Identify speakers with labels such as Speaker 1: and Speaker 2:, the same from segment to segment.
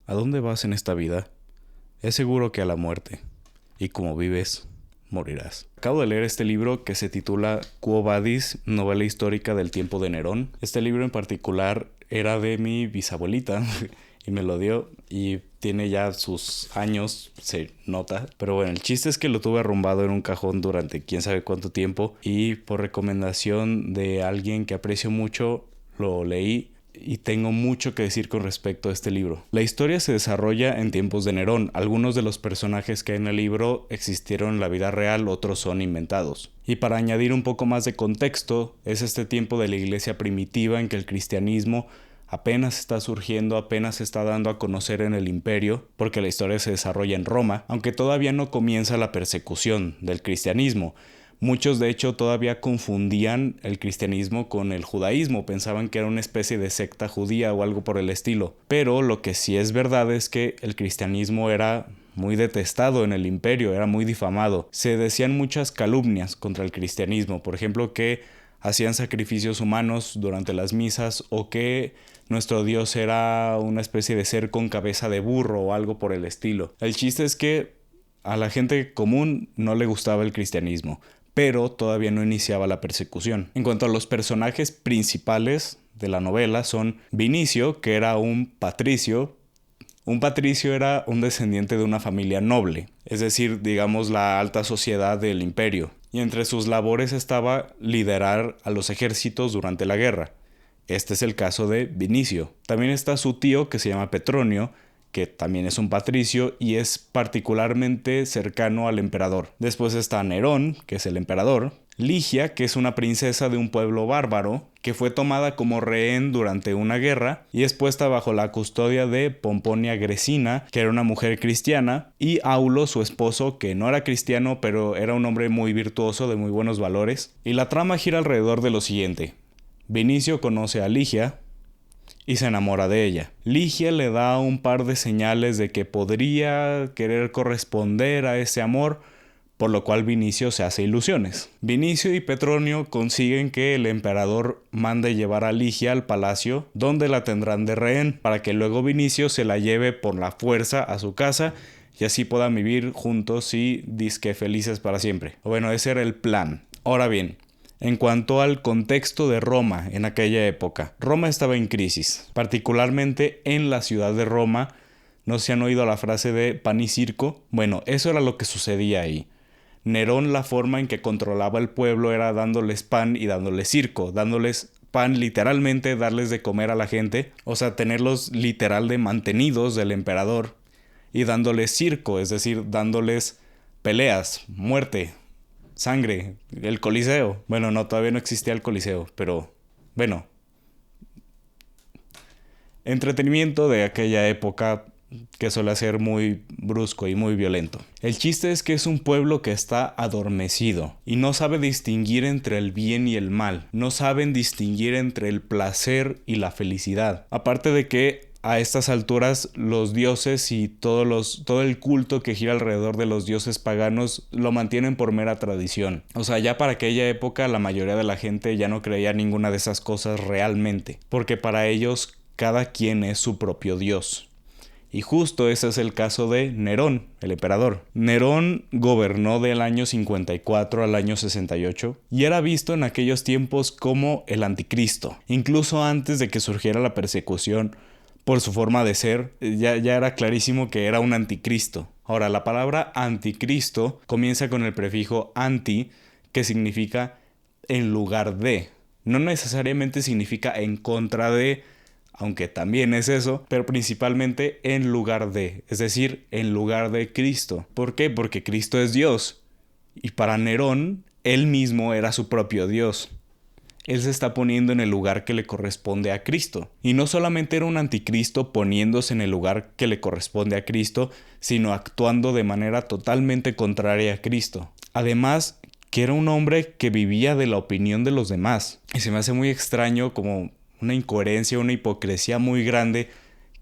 Speaker 1: ¿A dónde vas en esta vida? Es seguro que a la muerte. Y como vives, morirás. Acabo de leer este libro que se titula Quo Vadis, novela histórica del tiempo de Nerón. Este libro en particular era de mi bisabuelita y me lo dio y tiene ya sus años, se nota. Pero bueno, el chiste es que lo tuve arrumbado en un cajón durante quién sabe cuánto tiempo y por recomendación de alguien que aprecio mucho lo leí. Y tengo mucho que decir con respecto a este libro. La historia se desarrolla en tiempos de Nerón. Algunos de los personajes que hay en el libro existieron en la vida real, otros son inventados. Y para añadir un poco más de contexto, es este tiempo de la iglesia primitiva en que el cristianismo apenas está surgiendo, apenas se está dando a conocer en el imperio, porque la historia se desarrolla en Roma, aunque todavía no comienza la persecución del cristianismo. Muchos de hecho todavía confundían el cristianismo con el judaísmo, pensaban que era una especie de secta judía o algo por el estilo. Pero lo que sí es verdad es que el cristianismo era muy detestado en el imperio, era muy difamado. Se decían muchas calumnias contra el cristianismo, por ejemplo que hacían sacrificios humanos durante las misas o que nuestro Dios era una especie de ser con cabeza de burro o algo por el estilo. El chiste es que a la gente común no le gustaba el cristianismo, pero todavía no iniciaba la persecución. En cuanto a los personajes principales de la novela son Vinicio, que era un patricio. Un patricio era un descendiente de una familia noble, es decir, digamos la alta sociedad del imperio, y entre sus labores estaba liderar a los ejércitos durante la guerra. Este es el caso de Vinicio. También está su tío, que se llama Petronio, que también es un patricio y es particularmente cercano al emperador. Después está Nerón, que es el emperador. Ligia, que es una princesa de un pueblo bárbaro, que fue tomada como rehén durante una guerra y es puesta bajo la custodia de Pomponia Gresina, que era una mujer cristiana, y Aulo, su esposo, que no era cristiano, pero era un hombre muy virtuoso, de muy buenos valores. Y la trama gira alrededor de lo siguiente. Vinicio conoce a Ligia y se enamora de ella. Ligia le da un par de señales de que podría querer corresponder a ese amor, por lo cual Vinicio se hace ilusiones. Vinicio y Petronio consiguen que el emperador mande llevar a Ligia al palacio, donde la tendrán de rehén, para que luego Vinicio se la lleve por la fuerza a su casa y así puedan vivir juntos y disque felices para siempre. Bueno, ese era el plan. Ahora bien, en cuanto al contexto de Roma en aquella época, Roma estaba en crisis, particularmente en la ciudad de Roma. ¿No se han oído la frase de pan y circo? Bueno, eso era lo que sucedía ahí. Nerón, la forma en que controlaba el pueblo era dándoles pan y dándoles circo, dándoles pan literalmente, darles de comer a la gente, o sea, tenerlos literal de mantenidos del emperador, y dándoles circo, es decir, dándoles peleas, muerte, sangre, el Coliseo. Bueno, no, todavía no existía el Coliseo, pero bueno, entretenimiento de aquella época que suele ser muy brusco y muy violento. El chiste es que es un pueblo que está adormecido y no sabe distinguir entre el bien y el mal. No saben distinguir entre el placer y la felicidad. Aparte de que a estas alturas los dioses y todo el culto que gira alrededor de los dioses paganos lo mantienen por mera tradición. O sea, ya para aquella época la mayoría de la gente ya no creía ninguna de esas cosas realmente, porque para ellos cada quien es su propio dios. Y justo ese es el caso de Nerón, el emperador. Nerón gobernó del año 54 al año 68 y era visto en aquellos tiempos como el anticristo. Incluso antes de que surgiera la persecución por su forma de ser, ya era clarísimo que era un anticristo. Ahora, la palabra anticristo comienza con el prefijo anti, que significa en lugar de. No necesariamente significa en contra de, aunque también es eso, pero principalmente en lugar de, es decir, en lugar de Cristo. ¿Por qué? Porque Cristo es Dios. Y para Nerón, él mismo era su propio Dios. Él se está poniendo en el lugar que le corresponde a Cristo. Y no solamente era un anticristo poniéndose en el lugar que le corresponde a Cristo, sino actuando de manera totalmente contraria a Cristo. Además, que era un hombre que vivía de la opinión de los demás. Y se me hace muy extraño, como una incoherencia, una hipocresía muy grande,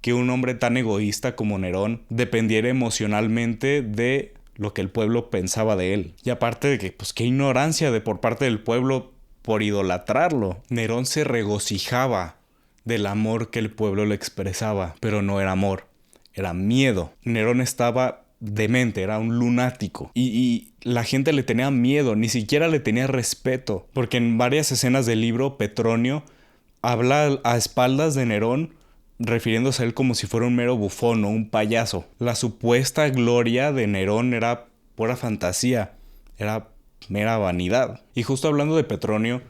Speaker 1: que un hombre tan egoísta como Nerón dependiera emocionalmente de lo que el pueblo pensaba de él. Y aparte de que, pues qué ignorancia de por parte del pueblo por idolatrarlo. Nerón se regocijaba del amor que el pueblo le expresaba, pero no era amor. era miedo. Nerón estaba demente, era un lunático. Y la gente le tenía miedo, ni siquiera le tenía respeto. Porque en varias escenas del libro, Petronio habla a espaldas de Nerón, refiriéndose a él como si fuera un mero bufón o un payaso. La supuesta gloria de Nerón era pura fantasía, era mera vanidad. Y justo hablando de Petronio,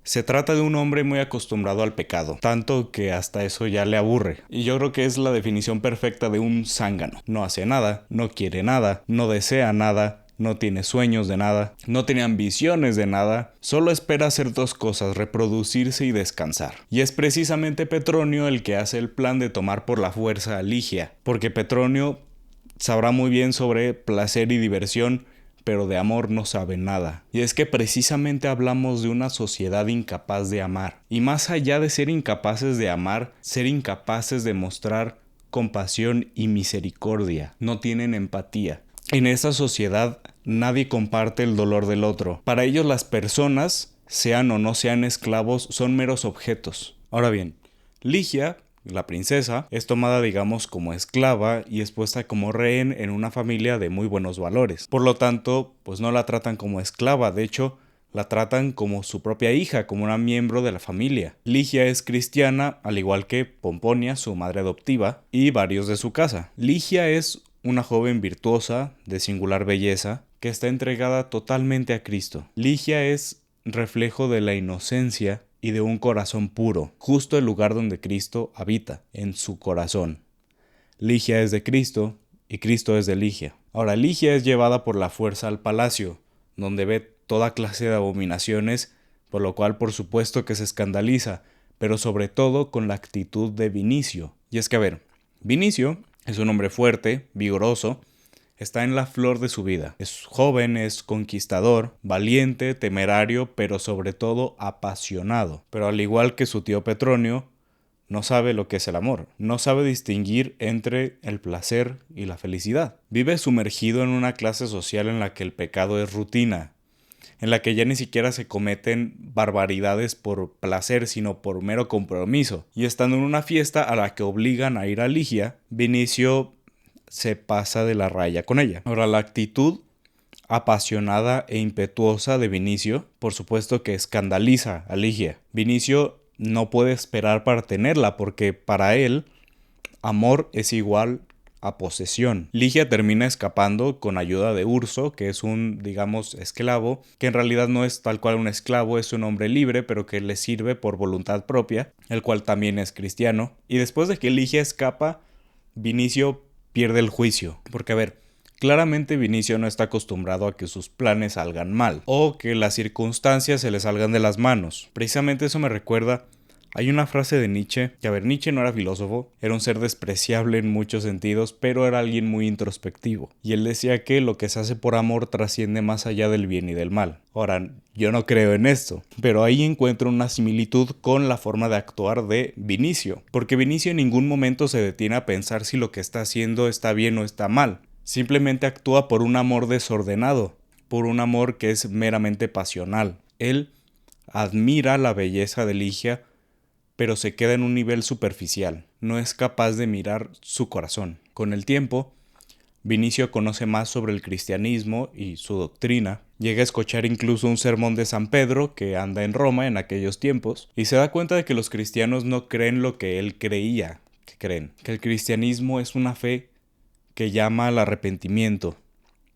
Speaker 1: se trata de un hombre muy acostumbrado al pecado, tanto que hasta eso ya le aburre. Y yo creo que es la definición perfecta de un zángano. No hace nada, no quiere nada, no desea nada, no tiene sueños de nada, no tiene ambiciones de nada, solo espera hacer dos cosas, reproducirse y descansar. Y es precisamente Petronio el que hace el plan de tomar por la fuerza a Ligia, porque Petronio sabrá muy bien sobre placer y diversión, pero de amor no sabe nada. Y es que precisamente hablamos de una sociedad incapaz de amar. Y más allá de ser incapaces de amar, ser incapaces de mostrar compasión y misericordia. No tienen empatía. En esa sociedad nadie comparte el dolor del otro. Para ellos las personas, sean o no sean esclavos, son meros objetos. Ahora bien, Ligia, la princesa, es tomada digamos como esclava y es puesta como rehén en una familia de muy buenos valores. Por lo tanto, pues no la tratan como esclava, de hecho, la tratan como su propia hija, como una miembro de la familia. Ligia es cristiana, al igual que Pomponia, su madre adoptiva, y varios de su casa. Ligia es una joven virtuosa, de singular belleza, que está entregada totalmente a Cristo. Ligia es reflejo de la inocencia y de un corazón puro, justo el lugar donde Cristo habita, en su corazón. Ligia es de Cristo y Cristo es de Ligia. Ahora, Ligia es llevada por la fuerza al palacio, donde ve toda clase de abominaciones, por lo cual por supuesto que se escandaliza, pero sobre todo con la actitud de Vinicio. Y es que, a ver, Vinicio es un hombre fuerte, vigoroso, está en la flor de su vida. Es joven, es conquistador, valiente, temerario, pero sobre todo apasionado. Pero al igual que su tío Petronio, no sabe lo que es el amor. No sabe distinguir entre el placer y la felicidad. Vive sumergido en una clase social en la que el pecado es rutina, en la que ya ni siquiera se cometen barbaridades por placer, sino por mero compromiso. Y estando en una fiesta a la que obligan a ir a Ligia, Vinicio se pasa de la raya con ella. Ahora, la actitud apasionada e impetuosa de Vinicio, por supuesto que escandaliza a Ligia. Vinicio no puede esperar para tenerla porque para él amor es igual a posesión. Ligia termina escapando con ayuda de Urso, que es un, digamos, esclavo, que en realidad no es tal cual un esclavo, es un hombre libre, pero que le sirve por voluntad propia, el cual también es cristiano. Y después de que Ligia escapa, Vinicio pierde el juicio. Porque, a ver, claramente Vinicio no está acostumbrado a que sus planes salgan mal o que las circunstancias se le salgan de las manos. Precisamente eso me recuerda. Hay una frase de Nietzsche, que a ver, Nietzsche no era filósofo, era un ser despreciable en muchos sentidos, pero era alguien muy introspectivo. Y él decía que lo que se hace por amor trasciende más allá del bien y del mal. Ahora, yo no creo en esto, pero ahí encuentro una similitud con la forma de actuar de Vinicio, porque Vinicio en ningún momento se detiene a pensar si lo que está haciendo está bien o está mal. Simplemente actúa por un amor desordenado, por un amor que es meramente pasional. Él admira la belleza de Ligia, pero se queda en un nivel superficial, no es capaz de mirar su corazón. Con el tiempo, Vinicio conoce más sobre el cristianismo y su doctrina, llega a escuchar incluso un sermón de San Pedro que anda en Roma en aquellos tiempos, y se da cuenta de que los cristianos no creen lo que él creía que creen, que el cristianismo es una fe que llama al arrepentimiento,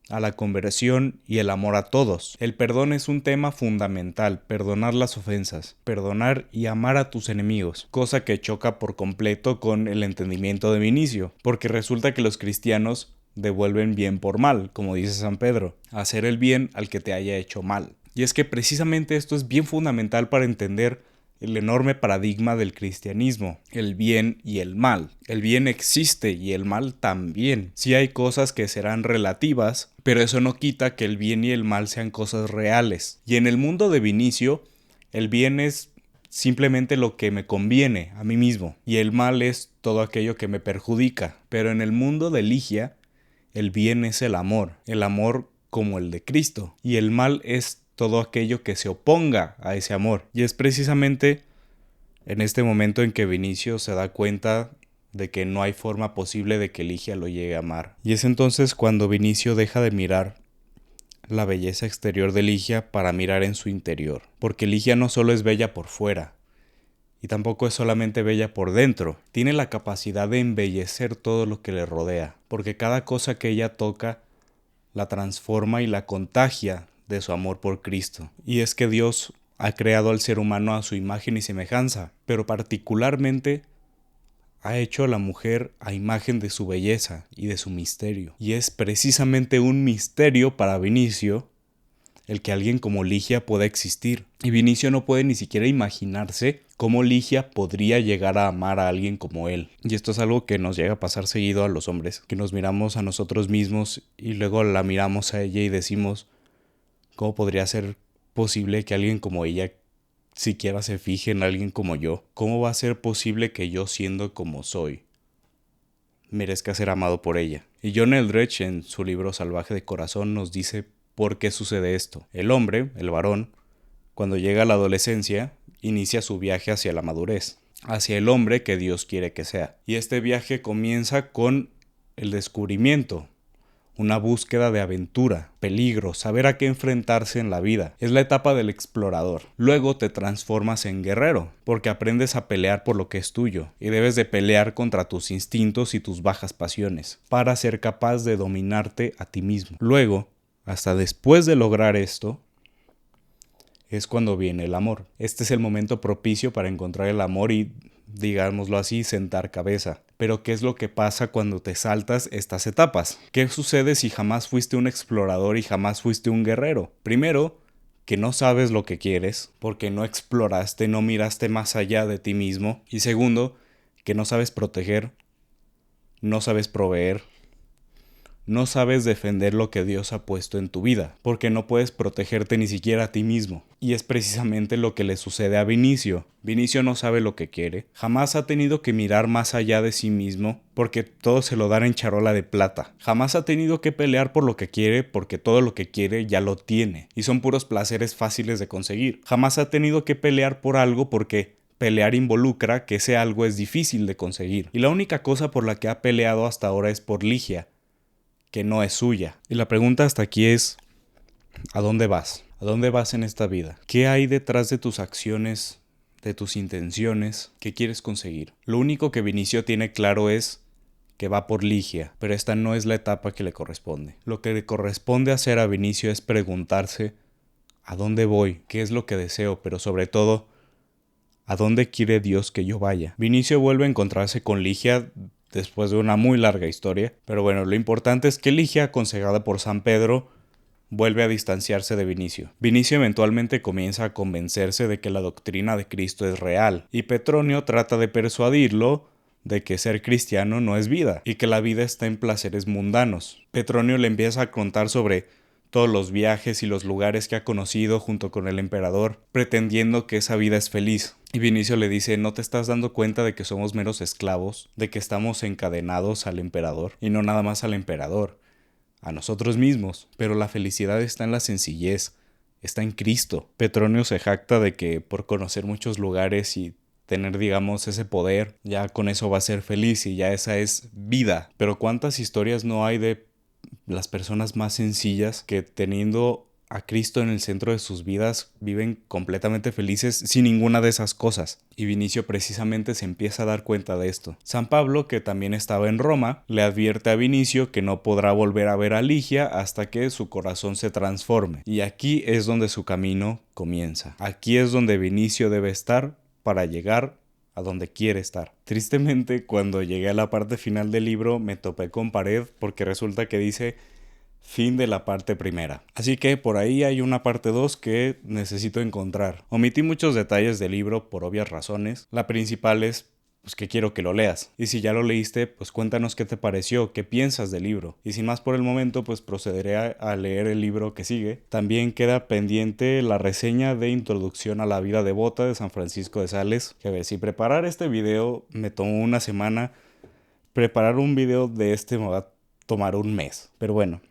Speaker 1: a la conversión y el amor a todos. El perdón es un tema fundamental, perdonar las ofensas, perdonar y amar a tus enemigos, cosa que choca por completo con el entendimiento de Vinicio, porque resulta que los cristianos devuelven bien por mal, como dice San Pedro, hacer el bien al que te haya hecho mal. Y es que precisamente esto es bien fundamental para entender el enorme paradigma del cristianismo, el bien y el mal. El bien existe y el mal también. Sí hay cosas que serán relativas, pero eso no quita que el bien y el mal sean cosas reales. Y en el mundo de Vinicio, el bien es simplemente lo que me conviene a mí mismo, y el mal es todo aquello que me perjudica. Pero en el mundo de Ligia, el bien es el amor como el de Cristo, y el mal es todo aquello que se oponga a ese amor. Y es precisamente en este momento en que Vinicio se da cuenta de que no hay forma posible de que Ligia lo llegue a amar. Y es entonces cuando Vinicio deja de mirar la belleza exterior de Ligia para mirar en su interior. Porque Ligia no solo es bella por fuera, y tampoco es solamente bella por dentro. Tiene la capacidad de embellecer todo lo que le rodea, porque cada cosa que ella toca la transforma y la contagia de su amor por Cristo. Y es que Dios ha creado al ser humano a su imagen y semejanza, pero particularmente ha hecho a la mujer a imagen de su belleza y de su misterio. Y es precisamente un misterio para Vinicio el que alguien como Ligia pueda existir. Y Vinicio no puede ni siquiera imaginarse cómo Ligia podría llegar a amar a alguien como él. Y esto es algo que nos llega a pasar seguido a los hombres, que nos miramos a nosotros mismos y luego la miramos a ella y decimos, ¿cómo podría ser posible que alguien como ella siquiera se fije en alguien como yo? ¿Cómo va a ser posible que yo, siendo como soy, merezca ser amado por ella? Y John Eldredge, en su libro Salvaje de Corazón, nos dice por qué sucede esto. El hombre, el varón, cuando llega a la adolescencia, inicia su viaje hacia la madurez, hacia el hombre que Dios quiere que sea. Y este viaje comienza con el descubrimiento, una búsqueda de aventura, peligro, saber a qué enfrentarse en la vida. Es la etapa del explorador. Luego te transformas en guerrero, porque aprendes a pelear por lo que es tuyo, y debes de pelear contra tus instintos y tus bajas pasiones, para ser capaz de dominarte a ti mismo. Luego, hasta después de lograr esto, es cuando viene el amor. Este es el momento propicio para encontrar el amor y, digámoslo así, sentar cabeza. Pero ¿qué es lo que pasa cuando te saltas estas etapas? ¿Qué sucede si jamás fuiste un explorador y jamás fuiste un guerrero? Primero, que no sabes lo que quieres, porque no exploraste, no miraste más allá de ti mismo. Y segundo, que no sabes proteger, no sabes proveer, no sabes defender lo que Dios ha puesto en tu vida, porque no puedes protegerte ni siquiera a ti mismo. Y es precisamente lo que le sucede a Vinicio. Vinicio no sabe lo que quiere, jamás ha tenido que mirar más allá de sí mismo, porque todo se lo dan en charola de plata. Jamás ha tenido que pelear por lo que quiere, porque todo lo que quiere ya lo tiene, y son puros placeres fáciles de conseguir. Jamás ha tenido que pelear por algo porque pelear involucra que ese algo es difícil de conseguir. Y la única cosa por la que ha peleado hasta ahora es por Ligia, que no es suya. Y la pregunta hasta aquí es, ¿a dónde vas? ¿A dónde vas en esta vida? ¿Qué hay detrás de tus acciones, de tus intenciones? ¿Qué quieres conseguir? Lo único que Vinicio tiene claro es que va por Ligia, pero esta no es la etapa que le corresponde. Lo que le corresponde hacer a Vinicio es preguntarse, ¿a dónde voy? ¿Qué es lo que deseo? Pero sobre todo, ¿a dónde quiere Dios que yo vaya? Vinicio vuelve a encontrarse con Ligia después de una muy larga historia, pero bueno, lo importante es que Ligia, aconsejada por San Pedro, vuelve a distanciarse de Vinicio. Vinicio eventualmente comienza a convencerse de que la doctrina de Cristo es real, y Petronio trata de persuadirlo de que ser cristiano no es vida, y que la vida está en placeres mundanos. Petronio le empieza a contar sobre todos los viajes y los lugares que ha conocido junto con el emperador, pretendiendo que esa vida es feliz. Y Vinicio le dice, ¿no te estás dando cuenta de que somos meros esclavos? De que estamos encadenados al emperador, y no nada más al emperador, a nosotros mismos. Pero la felicidad está en la sencillez, está en Cristo. Petronio se jacta de que por conocer muchos lugares y tener, digamos, ese poder, ya con eso va a ser feliz y ya esa es vida. Pero ¿cuántas historias no hay de las personas más sencillas que, teniendo a Cristo en el centro de sus vidas, viven completamente felices sin ninguna de esas cosas? Y Vinicio precisamente se empieza a dar cuenta de esto. San Pablo, que también estaba en Roma, le advierte a Vinicio que no podrá volver a ver a Ligia hasta que su corazón se transforme. Y aquí es donde su camino comienza. Aquí es donde Vinicio debe estar para llegar a donde quiere estar. Tristemente, cuando llegué a la parte final del libro me topé con pared porque resulta que dice fin de la parte primera. Así que por ahí hay una parte 2 que necesito encontrar. Omití muchos detalles del libro por obvias razones. La principal es pues que quiero que lo leas. Y si ya lo leíste, pues cuéntanos qué te pareció, qué piensas del libro. Y sin más por el momento, pues procederé a leer el libro que sigue. También queda pendiente la reseña de Introducción a la vida devota de San Francisco de Sales. Que a ver, si preparar este video me tomó una semana, preparar un video de este me va a tomar un mes. Pero bueno,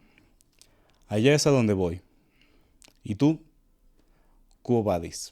Speaker 1: allá es a donde voy. ¿Y tú? Quo vadis?